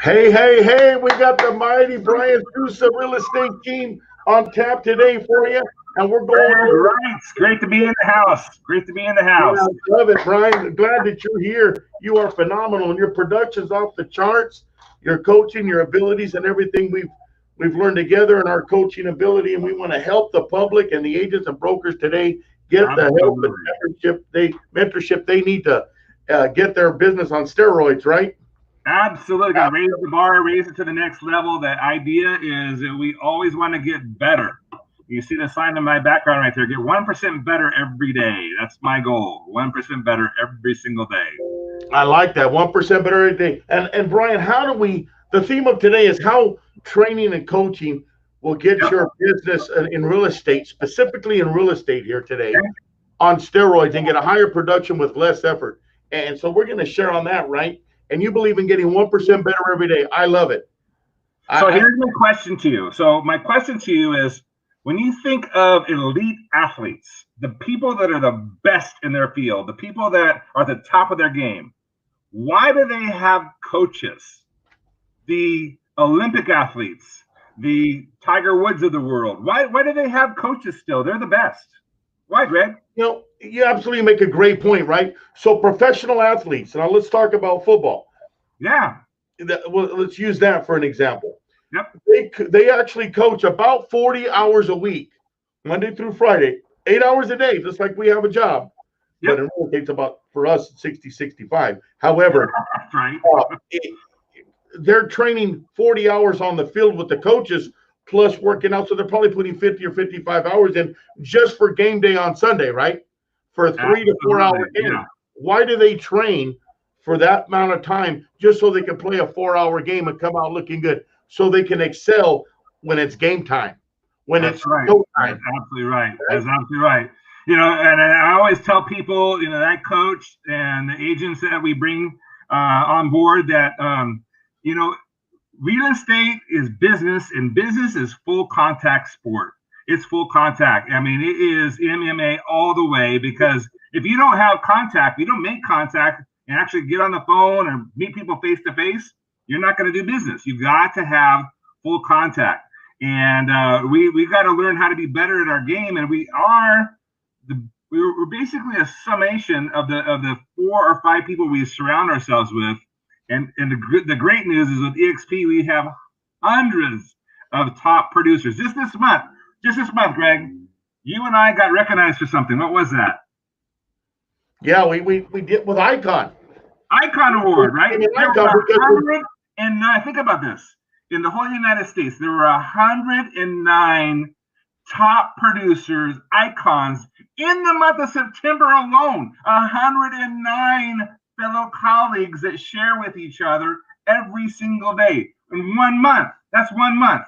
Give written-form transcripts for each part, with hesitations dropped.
Hey, hey, hey, we got the mighty Brian Sousa real estate team on tap today for you. And we're going Greg, over. right. It's great to be in the house. Great to be in the house. Yeah, I love it, Brian. Glad that you're here. You are phenomenal, and your production's off the charts. Your coaching, your abilities, and everything we've learned together in our coaching ability, and we want to help the public and the agents and brokers today get the help and mentorship they need to get their business on steroids, right? Absolutely. Got to raise the bar, raise it to the next level. The idea is that we always want to get better. You see the sign in my background right there. Get 1% better every day. That's my goal. 1% better every single day. I like that. 1% better every day. And Brian, how do we? The theme of today is how training and coaching will get your business in real estate, specifically in real estate here today, on steroids and get a higher production with less effort. And so we're going to share on that, right? And you believe in getting 1% better every day. I love it. So here's my question to you. So my question to you is, when you think of elite athletes, the people that are the best in their field, the people that are at the top of their game, why do they have coaches? The Olympic athletes, the Tiger Woods of the world, why do they have coaches still? They're the best. Why, Greg? You absolutely make a great point, right? So professional athletes, now let's talk about football. Yeah. Well, let's use that for an example. Yep. They actually coach about 40 hours a week, Monday through Friday, 8 hours a day, just like we have a job. Yep. But in real estate, it's about, for us, 60, 65. However, right. They're training 40 hours on the field with the coaches, plus working out. So they're probably putting 50 or 55 hours in just for game day on Sunday, right? For a 3 to 4 hour game. Yeah. Why do they train for that amount of time just so they can play a 4-hour game and come out looking good, so they can excel when it's game time, when That's it's right. show time? That's absolutely right. That's absolutely right. And I always tell people, that coach and the agents that we bring on board that, real estate is business, and business is full contact sport. It's full contact. I mean, it is MMA all the way, because if you don't have contact, you don't make contact and actually get on the phone or meet people face to face, you're not going to do business. You've got to have full contact. And we've got to learn how to be better at our game. And we're basically a summation of the 4 or 5 people we surround ourselves with. And the great news is with EXP, we have hundreds of top producers. Just this month, Greg, you and I got recognized for something. What was that? Yeah, we did with Icon Award, right? Think about this. In the whole United States, there were 109 top producers, icons, in the month of September alone. 109 fellow colleagues that share with each other every single day in 1 month. That's 1 month.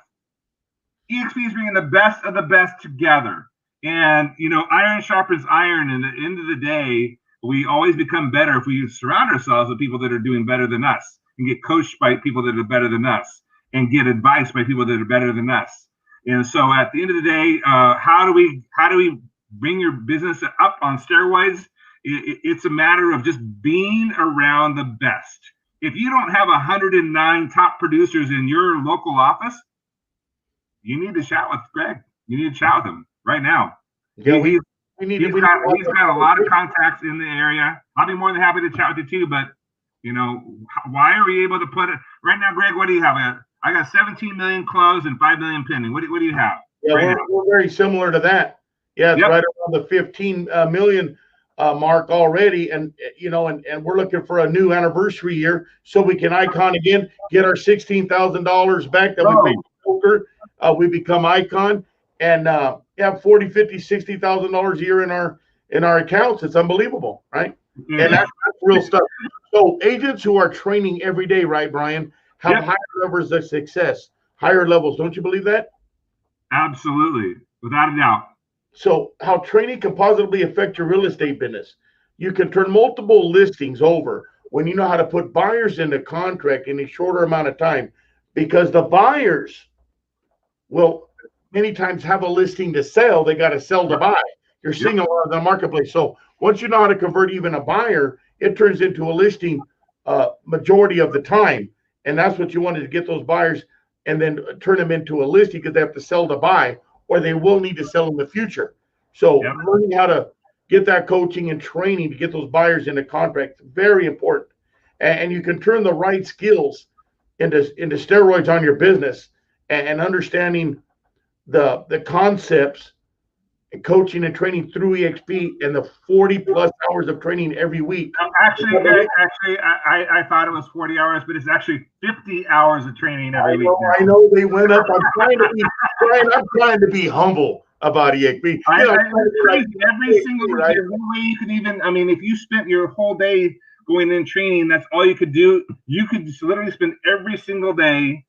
EXP is bringing the best of the best together. And, iron sharpens iron. And at the end of the day, we always become better if we surround ourselves with people that are doing better than us, and get coached by people that are better than us, and get advice by people that are better than us. And so at the end of the day, how do we bring your business up on steroids? It's a matter of just being around the best. If you don't have 109 top producers in your local office, you need to chat with Greg. You need to chat with him right now. Yeah, he's got a lot of contacts in the area. I'll be more than happy to chat with you too. But why are we able to put it right now, Greg? What do you have? I got 17 million closed and 5 million pending. What do you have? Yeah, we're very similar to that. Yeah, it's right around the 15 million mark already, and we're looking for a new anniversary year so we can Icon again, get our $16,000 back that we paid poker. We become Icon, and have $40,000, $50,000, $60,000 a year in our accounts. It's unbelievable, right? Mm-hmm. And that's real stuff. So agents who are training every day, right, Brian, have higher levels of success, higher levels. Don't you believe that? Absolutely, without a doubt. So how training can positively affect your real estate business. You can turn multiple listings over when you know how to put buyers into contract in a shorter amount of time, because the buyers will many times have a listing to sell. They got to sell to buy. You're seeing a lot of the marketplace. So once you know how to convert even a buyer, it turns into a listing majority of the time. And that's what you wanted to get those buyers and then turn them into a listing because they have to sell to buy or they will need to sell in the future. So learning how to get that coaching and training to get those buyers into contract, very important. And you can turn the right skills into steroids on your business and understanding the concepts and coaching and training through EXP and the 40 plus hours of training every week. Actually, I thought it was 40 hours, but it's actually 50 hours of training every week. I know they went up. I'm trying to be humble about EXP. It's crazy. Every single day, there's no way you could even, I mean, if you spent your whole day going in training, that's all you could do. You could just literally spend every single day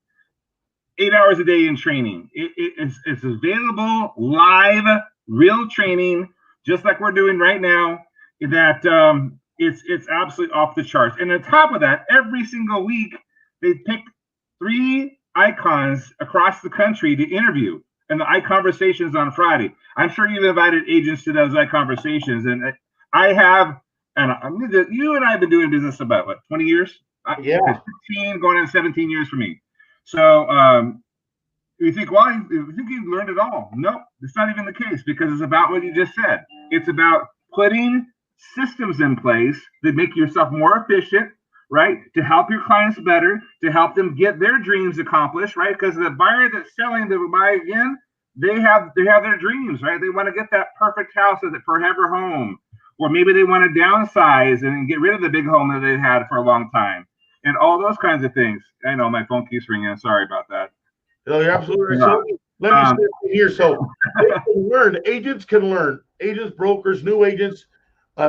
8 hours a day in training. It's available live, real training, just like we're doing right now. That it's absolutely off the charts. And on top of that, every single week they pick 3 icons across the country to interview, and the iConversations on Friday. I'm sure you've invited agents to those iConversations, and I have. And you and I have been doing business about what, 20 years? Yeah, 15 going on 17 years for me. So you think, well, you think you've learned it all? No, it's not even the case, because it's about what you just said. It's about putting systems in place that make yourself more efficient, right? To help your clients better, to help them get their dreams accomplished, right? Because the buyer that's selling to buy again, they have their dreams, right? They want to get that perfect house as a forever home, or maybe they want to downsize and get rid of the big home that they've had for a long time, and all those kinds of things. I know my phone keeps ringing. Sorry about that. No, you're absolutely right. So let me step in here. So they can learn. Agents can learn. Agents, brokers, new agents,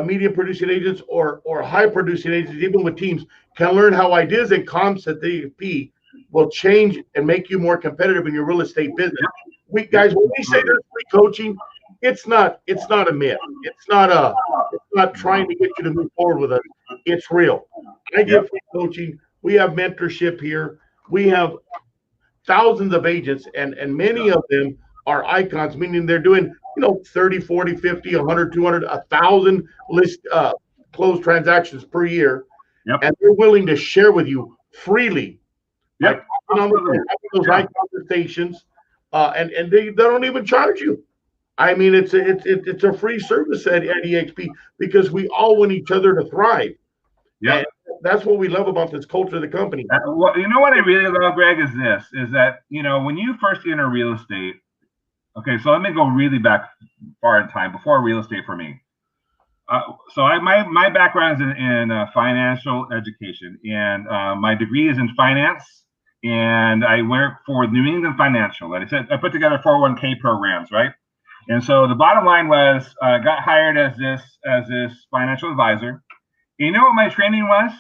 medium producing agents, or high producing agents, even with teams, can learn how ideas and concepts at EXP will change and make you more competitive in your real estate business. Guys, when we say there's free coaching, it's not a myth. It's not trying to get you to move forward with us. It's real. I give free coaching. We have mentorship here. We have thousands of agents, and many of them are icons, meaning they're doing 30, 40, 50, 100, 200, 1,000 list closed transactions per year, and they're willing to share with you freely. Like having those conversations, and they don't even charge you. I mean, it's a free service at EXP because we all want each other to thrive. Yeah, that's what we love about this culture of the company. Well, you know what I really love, Greg, is that when you first enter real estate. Okay, so let me go really back far in time before real estate for me. So my background is in financial education, and my degree is in finance, and I work for New England Financial. And I put together 401k programs, right? And so the bottom line was I got hired as this financial advisor. And you know what my training was?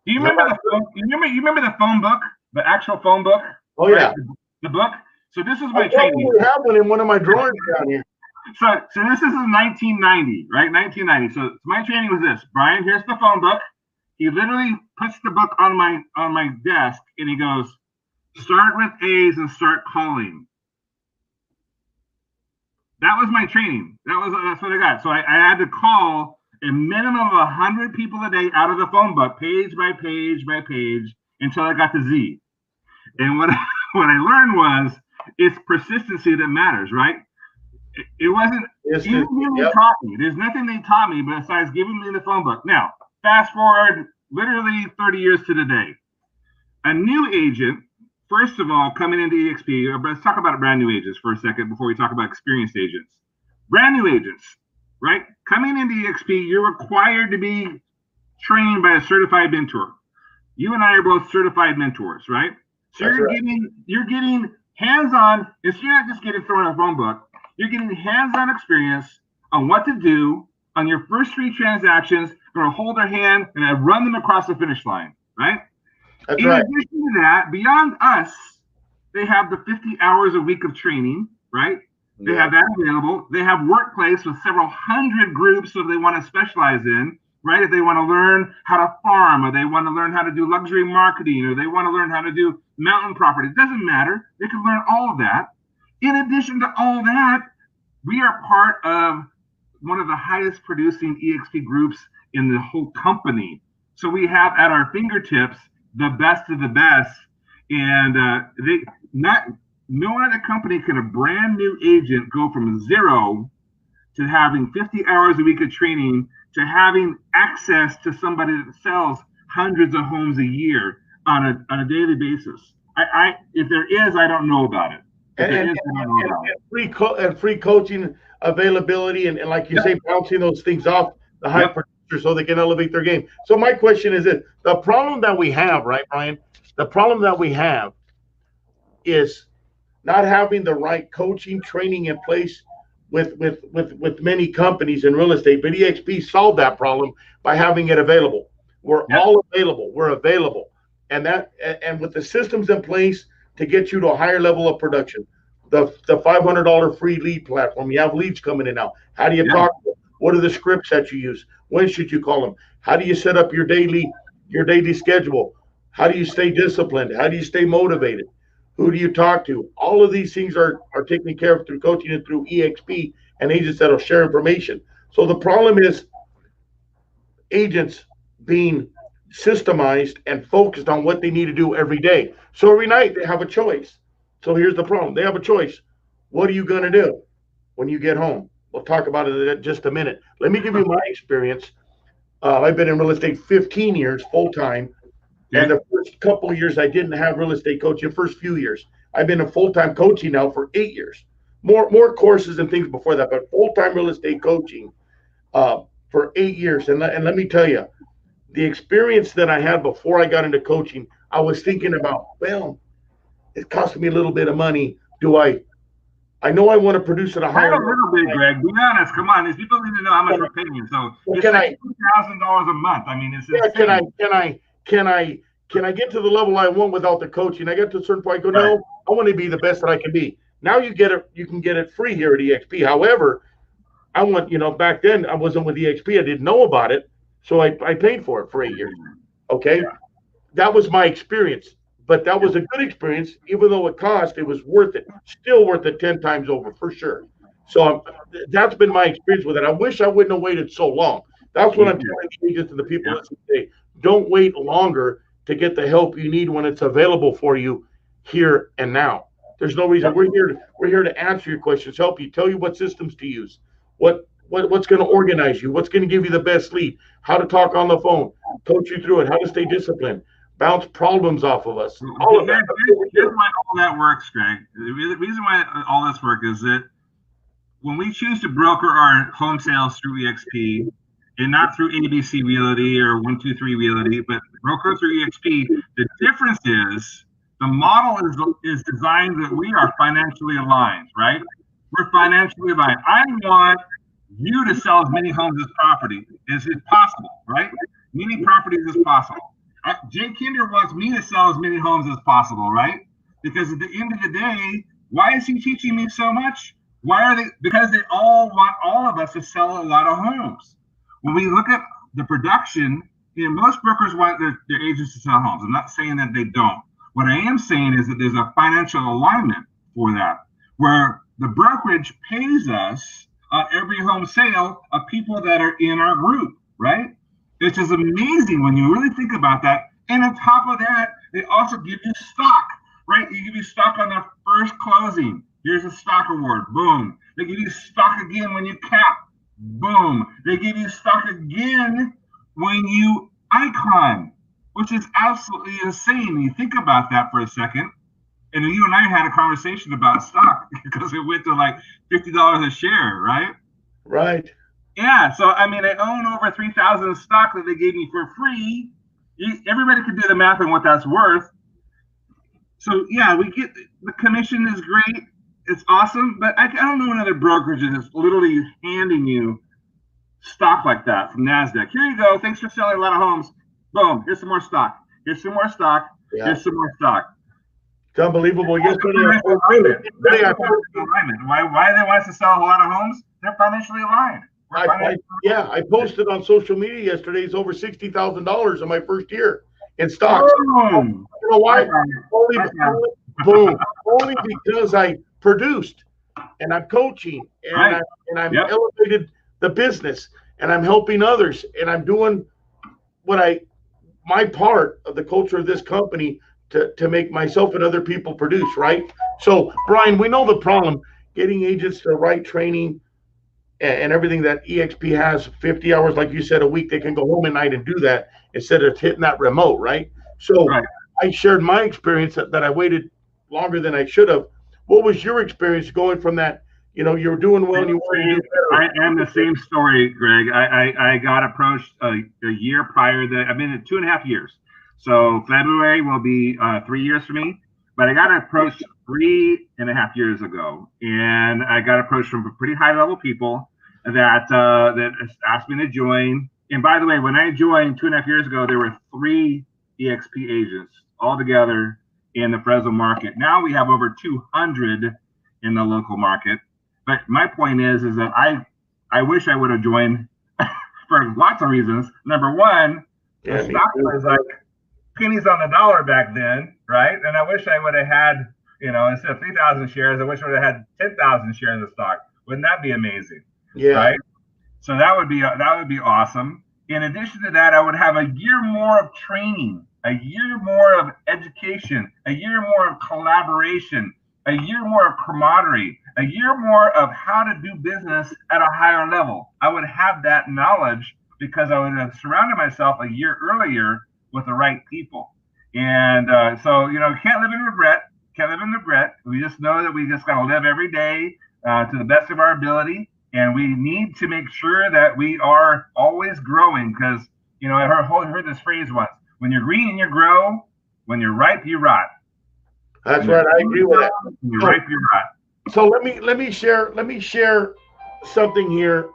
Do you remember you remember the phone book, the actual phone book? Oh yeah, the book. So this is my training. I have one in one of my drawers down here. So this is in 1990, right? 1990. So my training was this. Brian, here's the phone book. He literally puts the book on my desk, and he goes, "Start with A's and start calling." That was my training. That's what I got. So I had to call a minimum of 100 people a day out of the phone book, page by page by page, until I got to Z. And what I learned was it's persistency that matters, right? It wasn't even they taught me. There's nothing they taught me besides giving me the phone book. Now, fast forward literally 30 years to the day. A new agent, first of all, coming into EXP, let's talk about brand new agents for a second before we talk about experienced agents. Brand new agents, right? Coming into EXP, you're required to be trained by a certified mentor. You and I are both certified mentors, right? So you're getting hands-on. You're not just getting thrown in a phone book. You're getting hands-on experience on what to do on your first 3 transactions. You're going to hold their hand and then run them across the finish line, right? That's in addition to that, beyond us, they have the 50 hours a week of training, right? They have that available. They have workplace with several hundred groups if they want to specialize in, right? If they want to learn how to farm, or they want to learn how to do luxury marketing, or they want to learn how to do mountain property. It doesn't matter. They can learn all of that. In addition to all that, we are part of one of the highest producing EXP groups in the whole company. So we have at our fingertips the best of the best, and they not no other company can a brand new agent go from zero to having 50 hours a week of training to having access to somebody that sells hundreds of homes a year on a daily basis. If there is, I don't know about it. If there is, I don't know about it. And free coaching availability, and like you say, bouncing those things off the high producers so they can elevate their game. So my question is this: the problem that we have, right, Brian? The problem that we have is not having the right coaching training in place with many companies in real estate. But EXP solved that problem by having it available. We're all available. We're available, and with the systems in place to get you to a higher level of production. The $500 free lead platform. You have leads coming in now. How do you talk to them? What are the scripts that you use? When should you call them? How do you set up your daily schedule? How do you stay disciplined? How do you stay motivated? Who do you talk to? All of these things are taken care of through coaching and through EXP and agents that'll share information. So the problem is agents being systemized and focused on what they need to do every day. So every night they have a choice. So here's the problem. They have a choice. What are you going to do when you get home? We'll talk about it in just a minute. Let me give you my experience. I've been in real estate 15 years full time. And the first couple of years, I didn't have real estate coaching. The first few years, I've been in full-time coaching now for 8 years. More courses and things before that, but full-time real estate coaching for 8 years. And let me tell you, the experience that I had before I got into coaching, I was thinking about, well, it cost me a little bit of money. I know I want to produce at a higher level. A little bit, Greg. Be honest. Come on. These people need to know how much we're paying you. So it's like $2,000 a month. I mean, it's can I get to the level I want without the coaching? I get to a certain point, I go, no, I want to be the best that I can be. Now you can get it free here at EXP. However, I want, back then I wasn't with EXP. I didn't know about it. So I paid for it for 8 years. Okay. Yeah. That was my experience, but that was a good experience. Even though it cost, it was worth it. Still worth it 10 times over for sure. So that's been my experience with it. I wish I wouldn't have waited so long. That's what I'm telling the agents and the people listening today. Don't wait longer to get the help you need when it's available for you here and now. There's no reason. We're here to answer your questions, help you, tell you what systems to use, what's going to organize you, what's going to give you the best lead, how to talk on the phone, coach you through it, how to stay disciplined, bounce problems off of us. All of that. Here's why all that works, Greg. The reason why all this works is that when we choose to broker our home sales through EXP, and not through ABC Realty or 123 Realty, but broker through EXP, the difference is the model is designed that we are financially aligned, right? We're financially aligned. I want you to sell as many homes as possible, right? Many properties as possible. Jay Kinder wants me to sell as many homes as possible, right? Because at the end of the day, why is he teaching me so much? Because they all want all of us to sell a lot of homes. When we look at the production, most brokers want their agents to sell homes. I'm not saying that they don't. What I am saying is that there's a financial alignment for that, where the brokerage pays us every home sale of people that are in our group, right? It's just amazing when you really think about that. And on top of that, they also give you stock, right? They give you stock on the first closing. Here's a stock award. Boom. They give you stock again when you cap. Boom. They give you stock again when you icon, which is absolutely insane. You think about that for a second. And you and I had a conversation about stock because it went to like $50 a share, right? Right. Yeah. So, I mean, I own over 3,000 stock that they gave me for free. Everybody can do the math on what that's worth. So, yeah, we get the commission is great. It's awesome, but I don't know another brokerage that is literally handing you stock like that from NASDAQ. Here you go. Thanks for selling a lot of homes. Boom. Here's some more stock. Here's some more stock. Yeah. Here's some more stock. It's unbelievable. Yesterday, why they want us to sell a lot of homes? They're financially aligned. I posted on social media yesterday. It's over $60,000 in my first year in stocks. Boom. You know why? Only because I produced and I'm coaching and I'm elevated the business and I'm helping others and I'm doing what my part of the culture of this company to make myself and other people produce, right? So, Brian, we know the problem getting agents to the right training and everything that EXP has 50 hours, like you said, a week. They can go home at night and do that instead of hitting that remote, right? So, Right. I shared my experience that I waited longer than I should have. What was your experience going from that? You know, you're doing well and you want to do I better. am the same story, Greg. I got approached a year prior that I've been in 2.5 years. So February will be 3 years for me. But I got approached 3.5 years ago, and I got approached from pretty high level people that asked me to join. And by the way, when I joined 2.5 years ago, there were 3 EXP agents altogether in the Fresno market. Now we have over 200 in the local market. But my point is that I wish I would have joined for lots of reasons. Number one, the stock was like pennies on the dollar back then, right? And I wish I would have had, instead of 3,000 shares, I wish I would have had 10,000 shares of stock. Wouldn't that be amazing? Yeah. Right. So that would be awesome. In addition to that, I would have a year more of training, a year more of education, a year more of collaboration, a year more of camaraderie, a year more of how to do business at a higher level. I would have that knowledge because I would have surrounded myself a year earlier with the right people. And so, can't live in regret. Can't live in regret. We just know that we just got to live every day to the best of our ability. And we need to make sure that we are always growing because, I heard this phrase once: when you're green, you grow. When you're ripe, you rot. That's right. I agree with that. When you're ripe, you rot. So let me share something here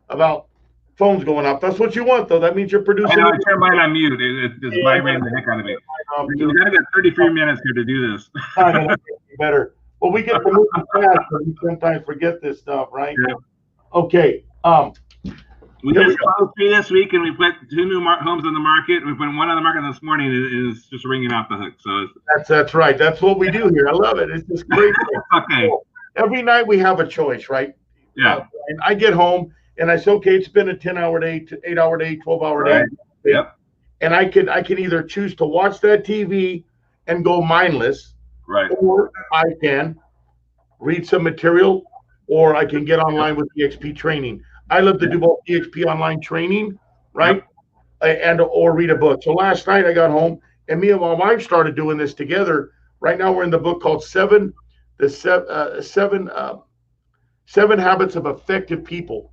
about phones going up. That's what you want, though. That means you're producing. I turn mine on mute. It's vibrating the heck out of me. We've got 33 minutes here to do this. Better. Well, we get to move fast, but we sometimes forget this stuff, right? Yeah. Okay. We just closed 3 this week, and we put 2 new homes on the market. We put 1 on the market this morning. It's just ringing off the hook. So that's right. That's what we do here. I love it. It's just great. Okay. So every night we have a choice, right? Yeah. And I get home and I say, okay, it's been a 10-hour day, 8-hour day, 12-hour day. Yep. And I can either choose to watch that TV and go mindless, right, or I can read some material, or I can get online with EXP training. I love to do both EXP online training, right, and or read a book. So last night I got home and me and my wife started doing this together. Right now we're in the book called Seven Habits of Effective People,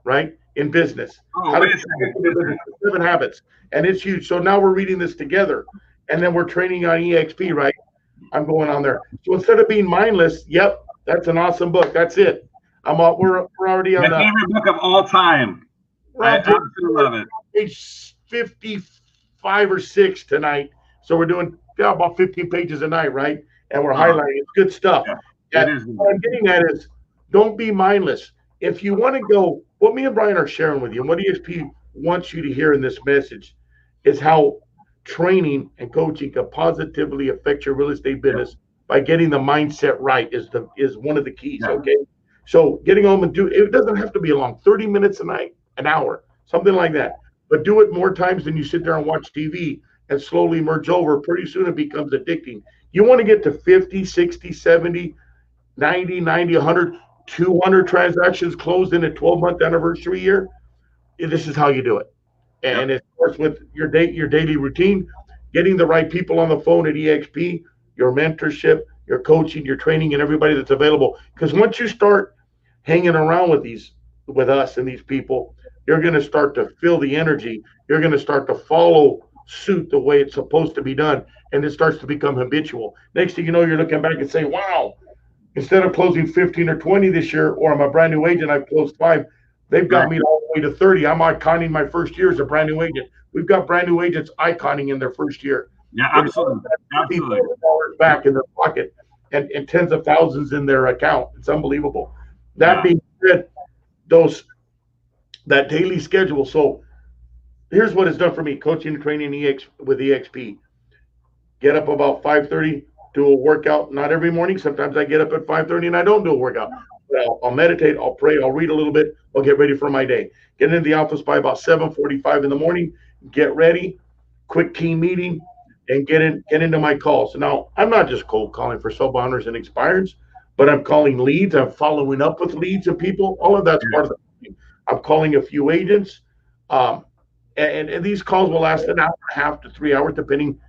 right, in business. Oh, wait a second. 7 habits, and it's huge. So now we're reading this together, and then we're training on EXP, right? I'm going on there. So instead of being mindless, yep, that's an awesome book. That's it. We're already on my favorite book of all time. I absolutely love it. Page 55 or 6 tonight. So we're doing about 15 pages a night, right? And we're highlighting. It's good stuff. Yeah, what I'm getting at is don't be mindless. If you want to go, what me and Brian are sharing with you, and what EXP wants you to hear in this message is how training and coaching can positively affect your real estate business by getting the mindset right is one of the keys. Okay. So getting home and it doesn't have to be long, 30 minutes a night, an hour, something like that. But do it more times than you sit there and watch TV and slowly merge over. Pretty soon it becomes addicting. You want to get to 50, 60, 70, 90, 100, 200 transactions closed in a 12-month anniversary year. This is how you do it. And it starts with your daily routine, getting the right people on the phone at EXP, your mentorship, your coaching, your training, and everybody that's available. Because once you start hanging around with us and these people, you're going to start to feel the energy. You're going to start to follow suit the way it's supposed to be done, and it starts to become habitual. Next thing you know, you're looking back and saying, wow, instead of closing 15 or 20 this year, or I'm a brand new agent, I've closed 5. They've got me all the way to 30. I'm iconing my first year as a brand new agent. We've got brand new agents iconing in their first year. Yeah, absolutely. Absolutely. $50,000 back in their pocket and tens of thousands in their account. It's unbelievable. That being said, that daily schedule. So here's what it's done for me: coaching and training with EXP. Get up about 5:30, do a workout. Not every morning. Sometimes I get up at 5:30 and I don't do a workout. I'll meditate, I'll pray, I'll read a little bit, I'll get ready for my day. Get into the office by about 7:45 in the morning, get ready, quick team meeting, and get into my calls. Now, I'm not just cold calling for sub owners and expireds, but I'm calling leads. I'm following up with leads and people. All of that's part of the. I'm calling a few agents, um, and these calls will last an hour and a half to 3 hours, depending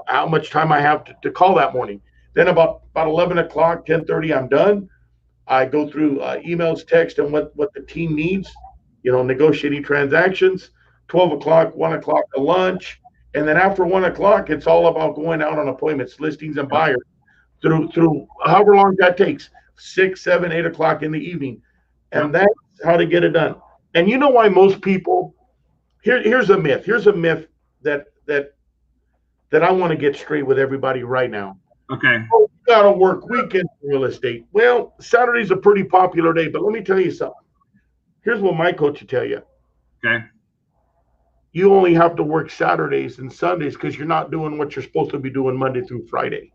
how much time I have to call that morning. Then about 11 o'clock, 10:30, I'm done. I go through emails, text, and what the team needs. Negotiating transactions. 12 o'clock, 1 o'clock to lunch, and then after 1 o'clock, it's all about going out on appointments, listings, and buyers through however long that takes, 6, 7, 8 o'clock in the evening, and that's how to get it done. And you know why most people here's a myth. Here's a myth that I want to get straight with everybody right now. Okay. Oh, you gotta work weekends in real estate. Well, Saturday's a pretty popular day, but let me tell you something. Here's what my coach will tell you. Okay. You only have to work Saturdays and Sundays because you're not doing what you're supposed to be doing Monday through Friday.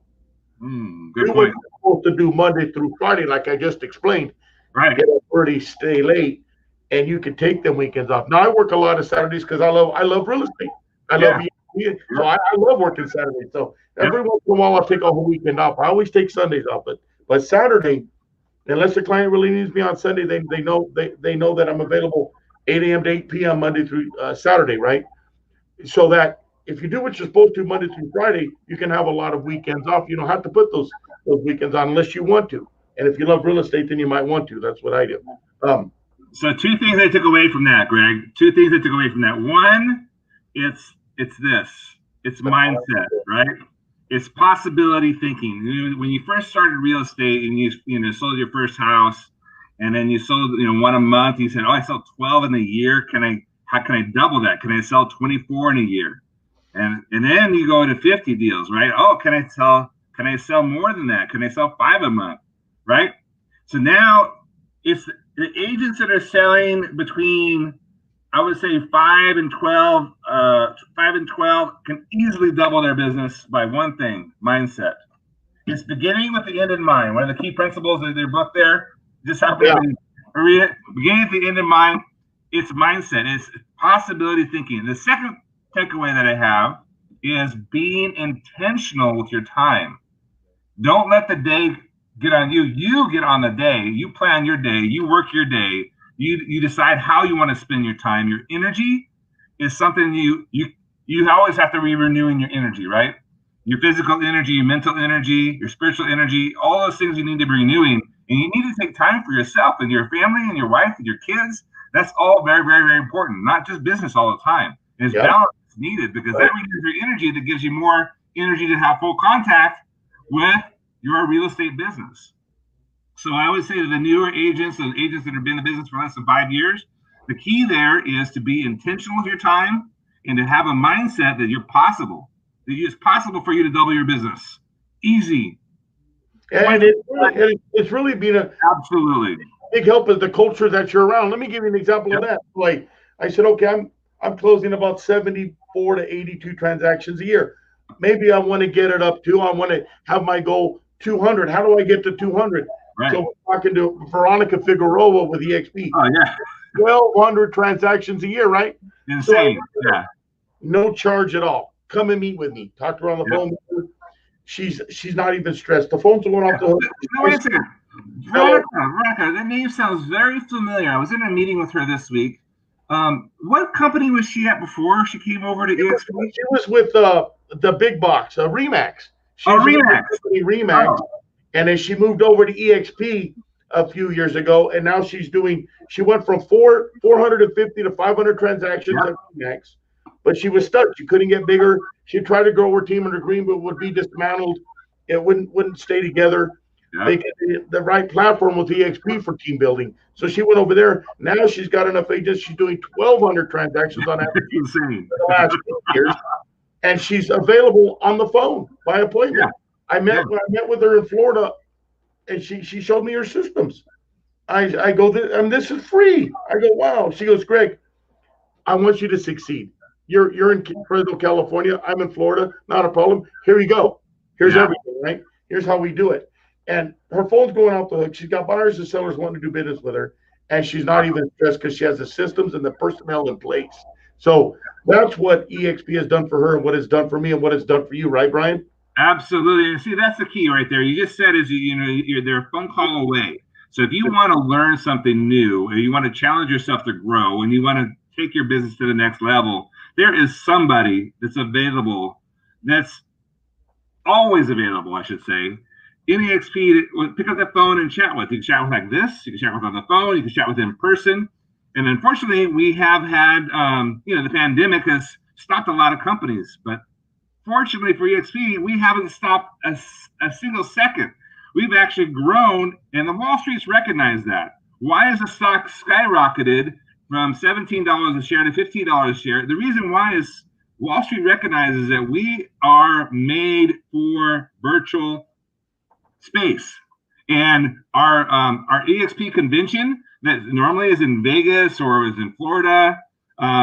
Good Do what point. you're supposed to do Monday through Friday, like I just explained. Right. Get up early, stay late, and you can take them weekends off. Now I work a lot of Saturdays because I love real estate. I love so I love working Saturdays. So every once in a while I'll take a whole weekend off. I always take Sundays off, but Saturday, unless the client really needs me on Sunday, they know that I'm available 8 a.m. to 8 p.m. Monday through Saturday, right? So that if you do what you're supposed to Monday through Friday, you can have a lot of weekends off. You don't have to put those weekends on unless you want to. And if you love real estate, then you might want to. That's what I do. So two things I took away from that, Greg. Two things I took away from that. One, it's this. It's mindset, right? It's possibility thinking. When you first started real estate and you sold your first house, and then you sold one a month, you said, "Oh, I sell 12 in a year. How can I double that? Can I sell 24 in a year?" And then you go to 50 deals, right? Oh, can I sell more than that? Can I sell 5 a month, right? So now it's the agents that are selling between, I would say 5 and 12 can easily double their business by one thing: mindset. It's beginning with the end in mind. One of the key principles of their book there, just have to read it. Beginning at the end in mind, it's mindset. It's possibility thinking. The second takeaway that I have is being intentional with your time. Don't let the day get on you. You get on the day. You plan your day. You work your day. You decide how you want to spend your time. Your energy is something you always have to be renewing your energy, right? Your physical energy, your mental energy, your spiritual energy, all those things you need to be renewing. And you need to take time for yourself and your family and your wife and your kids. That's all very, very, very important. Not just business all the time. There's balance needed because that renews your energy. That gives you more energy to have full contact with your real estate business. So I would say to the newer agents, the agents that have been in the business for less than 5 years, the key there is to be intentional with your time and to have a mindset that you're possible. That it's possible for you to double your business. Easy. And it's really been absolutely big help is the culture that you're around. Let me give you an example of that. Like I said, okay, I'm closing about 74 to 82 transactions a year. Maybe I want to get it up to, I want to have my goal 200. How do I get to 200? Right. So we're talking to Veronica Figueroa with EXP. Oh, yeah. 1,200 transactions a year, right? Insane. So no charge at all. Come and meet with me. Talk to her on the phone. She's not even stressed. The phone's going off the hook. Wait a second. Veronica, that name sounds very familiar. I was in a meeting with her this week. What company was she at before she came over to EXP? She was with the big box, Remax. Remax. Oh. And then she moved over to EXP a few years ago, and now she went from 450 to 500 transactions at Remax, but she was stuck. She couldn't get bigger. She tried to grow her team, and her dream would be dismantled. It wouldn't stay together. Yeah. The right platform was EXP for team building. So she went over there. Now she's got enough agents. She's doing 1,200 transactions on average for the last 2 years, and she's available on the phone by appointment. Yeah. I met with her in Florida, and she showed me her systems. I go, and this is free. I go, wow. She goes, Greg, I want you to succeed. You're in Fresno, California. I'm in Florida. Not a problem. Here you go. Here's everything, right? Here's how we do it. And her phone's going off the hook. She's got buyers and sellers wanting to do business with her, and she's not even stressed because she has the systems and the personnel in place. So that's what EXP has done for her and what it's done for me and what it's done for you, right, Brian? Absolutely. And see, that's the key right there. You just said is they're a phone call away. So if you want to learn something new, or you want to challenge yourself to grow, and you want to take your business to the next level, there is somebody that's available, that's always available, I should say. NEXP, pick up the phone and chat with. You can chat with like this. You can chat with on the phone. You can chat with in person. And unfortunately, we have had, the pandemic has stopped a lot of companies. But fortunately for EXP, we haven't stopped a single second. We've actually grown, and the Wall Street's recognized that. Why has the stock skyrocketed from $17 a share to $15 a share? The reason why is Wall Street recognizes that we are made for virtual space. And our EXP convention that normally is in Vegas or is in Florida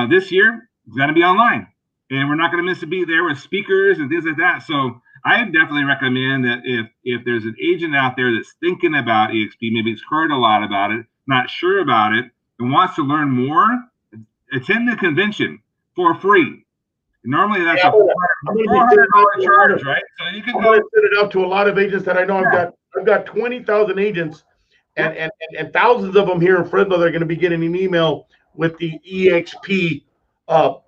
this year is going to be online. And we're not going to miss a beat there with speakers and things like that. So I definitely recommend that if there's an agent out there that's thinking about EXP, maybe it's heard a lot about it, not sure about it, and wants to learn more, attend the convention for free. Normally that's a $400 charge, right? So you can go set it up to a lot of agents that I know. I've got 20,000 agents and thousands of them here in Fresno. They're going to be getting an email with the EXP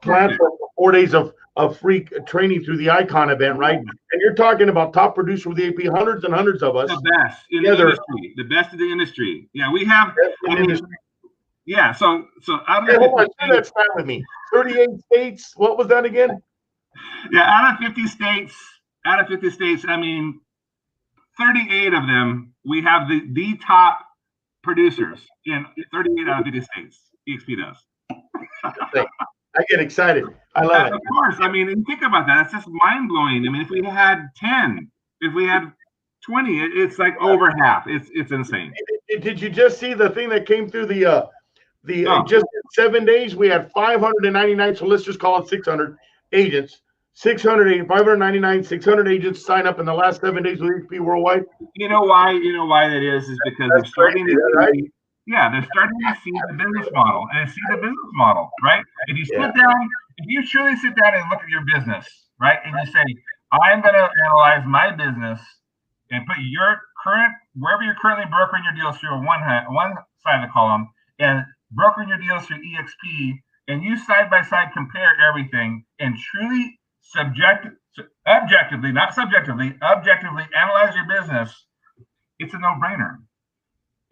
plan for 4 days of free training through the Icon event, right? And you're talking about top producer with the AP, hundreds and hundreds of us. The best in the industry. The best of the industry. Yeah, we have. Yeah, so out of hold on, do that stat with me. 38 states. What was that again? Yeah, out of 50 states, I mean, 38 of them, we have the top producers in 38 out of 50 states. EXP does. I get excited. I love it. Of course. I mean, and think about that. It's just mind blowing. I mean, if we had 10, if we had 20, it's like over half. It's insane. Did you just see the thing that came through just in 7 days? We had 599. So let's just call it 600 agents. 599, 600 agents sign up in the last 7 days with EXP Worldwide. You know why that is because they're starting to see, right? Yeah, they're starting to see the business model right? If you sit down, if you truly sit down and look at your business, right, and you say, I'm going to analyze my business and put your current, wherever you're currently brokering your deals through on one side of the column, and brokering your deals through EXP, and you side by side compare everything and truly objectively, not subjectively, objectively analyze your business, it's a no-brainer.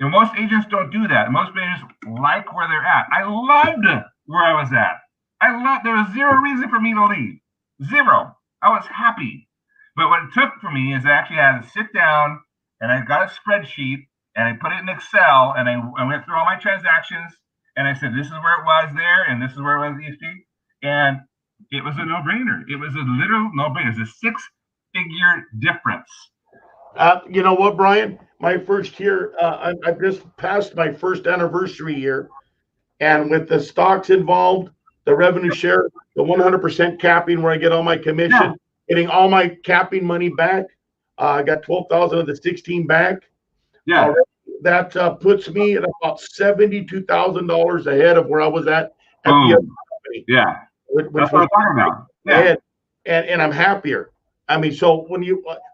And most agents don't do that. Most agents like where they're at. I loved where I was at. There was zero reason for me to leave. Zero. I was happy. But what it took for me is I actually had to sit down and I got a spreadsheet and I put it in Excel and I went through all my transactions and I said, this is where it was there and this is where it was EXP. And it was a no-brainer. It was a literal no-brainer. It's a six-figure difference. You know what, Brian? My first year, I've just passed my first anniversary year. And with the stocks involved, the revenue share, the 100% capping where I get all my commission, getting all my capping money back. I got 12,000 of the 16 back. Yeah. That puts me at about $72,000 ahead of where I was at the other company. Yeah. That's what I'm talking about. Yeah. And I'm happier. I mean, so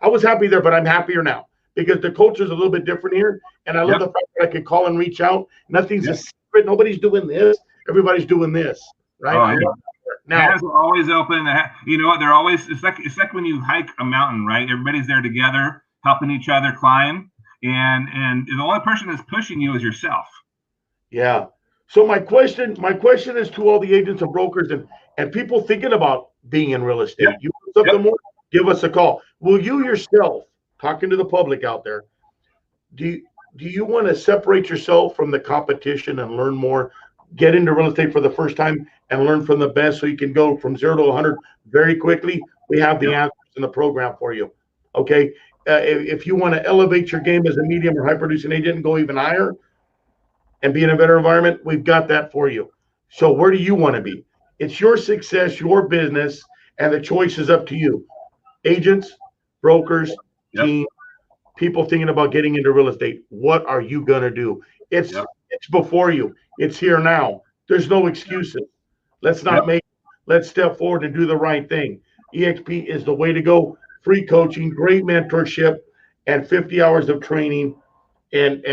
I was happy there, but I'm happier now because the culture is a little bit different here. And I love the fact that I can call and reach out. Nothing's a secret. Nobody's doing this. Everybody's doing this, right? Now, hands are always open. You know what? They're always. It's like when you hike a mountain, right? Everybody's there together, helping each other climb, and the only person that's pushing you is yourself. Yeah. So my question is to all the agents and brokers and people thinking about being in real estate. You want something more? Give us a call. Will you yourself, talking to the public out there, do you want to separate yourself from the competition and learn more, get into real estate for the first time and learn from the best so you can go from 0 to 100 very quickly? We have the answers in the program for you. Okay. If you want to elevate your game as a medium or high producing agent and go even higher and be in a better environment, we've got that for you. So where do you want to be? It's your success, your business, and the choice is up to you. Agents, brokers, team, people thinking about getting into real estate. What are you going to do? It's before you. It's here now. There's no excuses. Let's not make. Let's step forward and do the right thing. EXP is the way to go. Free coaching, great mentorship, and 50 hours of training, and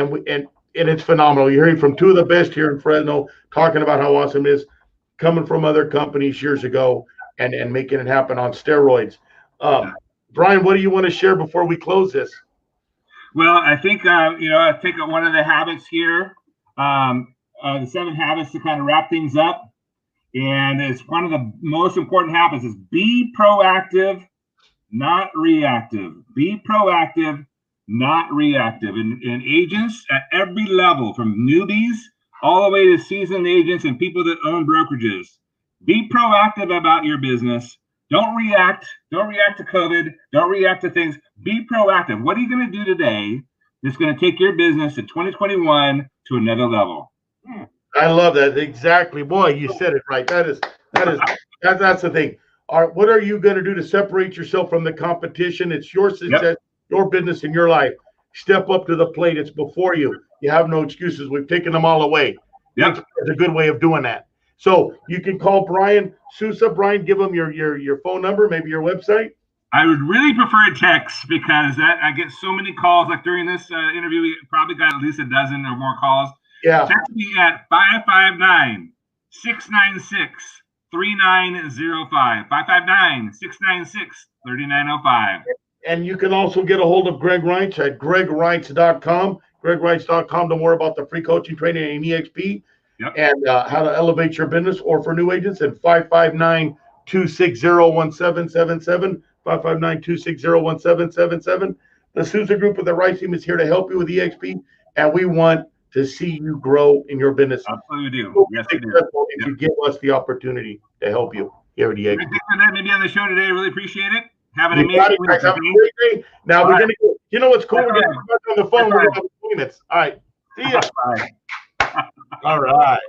it's phenomenal. You're hearing from two of the best here in Fresno, talking about how awesome it is, coming from other companies years ago, and making it happen on steroids. Brian, what do you want to share before we close this? Well, I think I think one of the habits here, the 7 habits to kind of wrap things up, and it's one of the most important habits is be proactive, not reactive. Be proactive, not reactive. And agents at every level, from newbies all the way to seasoned agents and people that own brokerages, be proactive about your business. Don't react. Don't react to COVID. Don't react to things. Be proactive. What are you going to do today that's going to take your business in 2021 to another level? I love that. Exactly. Boy, you said it right. That's the thing. All right, what are you going to do to separate yourself from the competition? It's your success, your business, and your life. Step up to the plate. It's before you. You have no excuses. We've taken them all away. It's a good way of doing that. So you can call Brian Sousa. Brian, give him your phone number, maybe your website. I would really prefer a text because I get so many calls. Like during this interview, we probably got at least a dozen or more calls. Yeah. Text me at 559-696-3905. 559-696-3905. And you can also get a hold of Greg Reitz at gregreitz.com. gregreitz.com to more about the free coaching training in EXP and how to elevate your business, or for new agents at 559-260-1777. 559-260-1777. The Sousa Group of the Reitz team is here to help you with EXP, and we want to see you grow in your business. Absolutely do. Yes, we do. If you give us the opportunity to help you here at EXP. Maybe on the show today. I really appreciate it. Have an amazing week. Have a great day. Now we're gonna go. You know what's cool? We're gonna go back on the phone. We're gonna have 2 minutes. All right. See ya. Bye. All right.